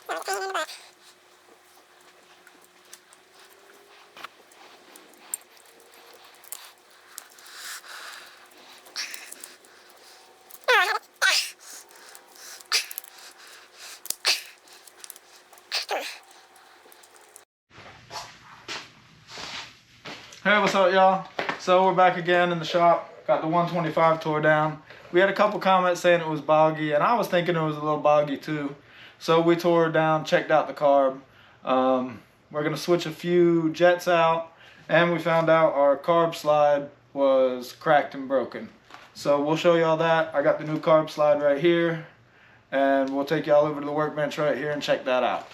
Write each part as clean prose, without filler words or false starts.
Hey, what's up, y'all? So we're back again in the shop. Got the 125 tore down. We had a couple comments saying it was boggy, and I was thinking it was a little boggy too. So we tore it down, checked out the carb. We're gonna switch a few jets out, and we found out our carb slide was cracked and broken. So we'll show y'all that. I got the new carb slide right here, and we'll take y'all over to the workbench right here and check that out.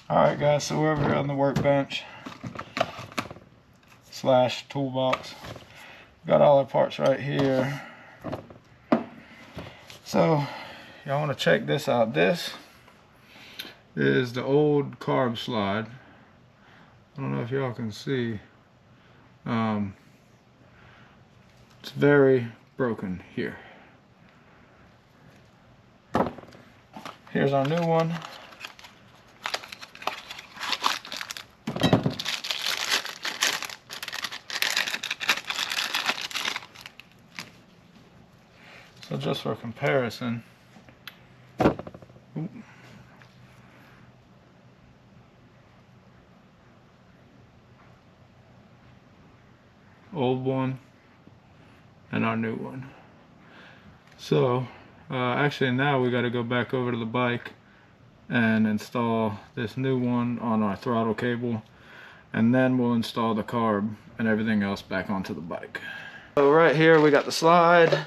Alright guys, so we're over here on the workbench / toolbox. Got all our parts right here. So y'all want to check this out. This is the old carb slide. I don't know if y'all can see. It's very broken here. Here's our new one. So just for comparison, old one and our new one. So actually now we got to go back over to the bike and install this new one on our throttle cable, and then we'll install the carb and everything else back onto the bike. So right here we got the slide.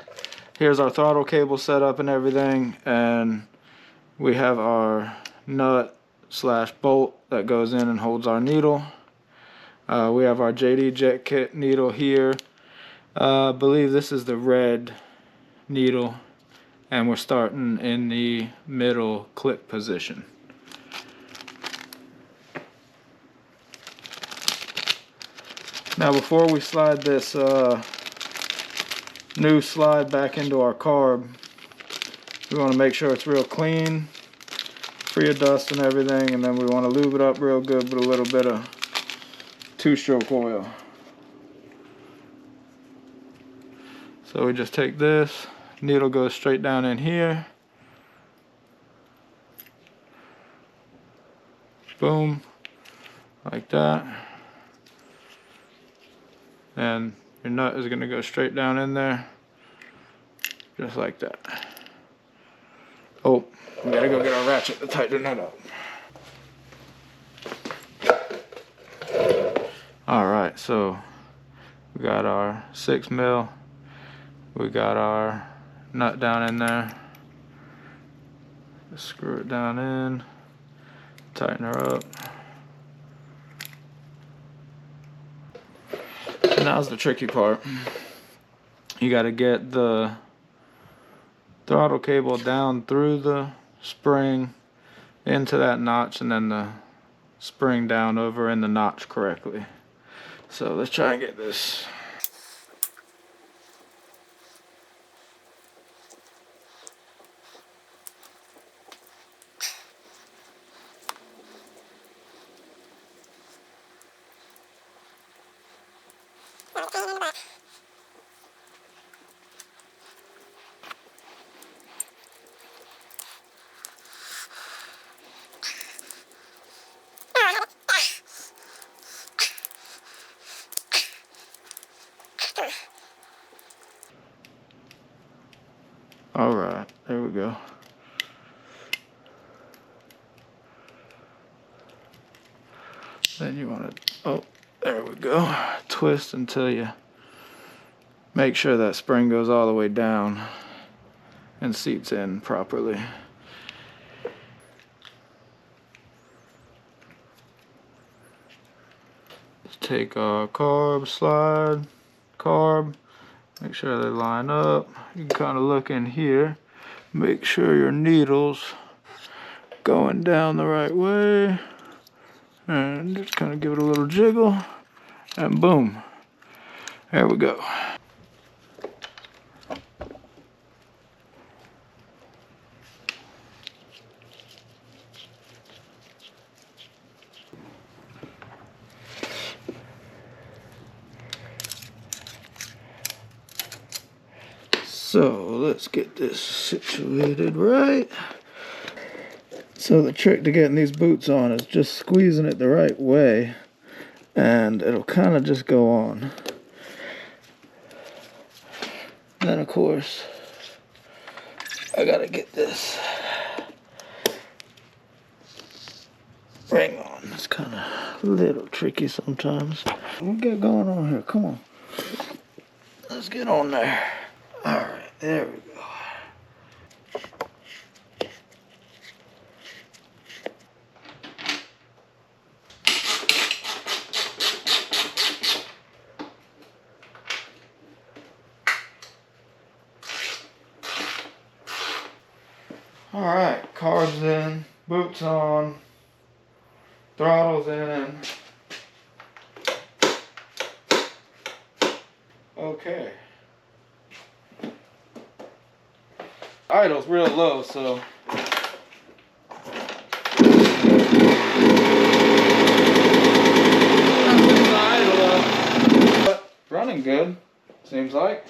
Here's our throttle cable set up and everything, and we have our nut / bolt that goes in and holds our needle. We have our JD Jet Kit needle here. I believe this is the red needle, and we're starting in the middle clip position. Now before we slide this new slide back into our carb, we want to make sure it's real clean, free of dust and everything, and then we want to lube it up real good with a little bit of 2-stroke oil. So we just take this, needle goes straight down in here, boom, like that, and your nut is going to go straight down in there, just like that. Oh, we gotta go get our ratchet to tighten the nut up. Alright, so we got our 6mm, we got our nut down in there. Just screw it down in, tighten her up. And now's the tricky part. You got to get the throttle cable down through the spring into that notch, and then the spring down over in the notch correctly. So let's try and get this. Alright, there we go. Then you want to, oh, there we go. Twist until you make sure that spring goes all the way down and seats in properly. Just take our carb slide, make sure they line up. You can kind of look in here, make sure your needle's going down the right way, and just kind of give it a little jiggle, and boom, there we go. So let's get this situated right. So the trick to getting these boots on is just squeezing it the right way, and it'll kind of just go on. Then of course, I gotta get this ring on. It's kind of a little tricky sometimes. What we got going on here? Come on. Let's get on there. Alright, there we go. Alright, carbs in, boots on, throttle's in. Okay. Idle's real low, so but running good, seems like.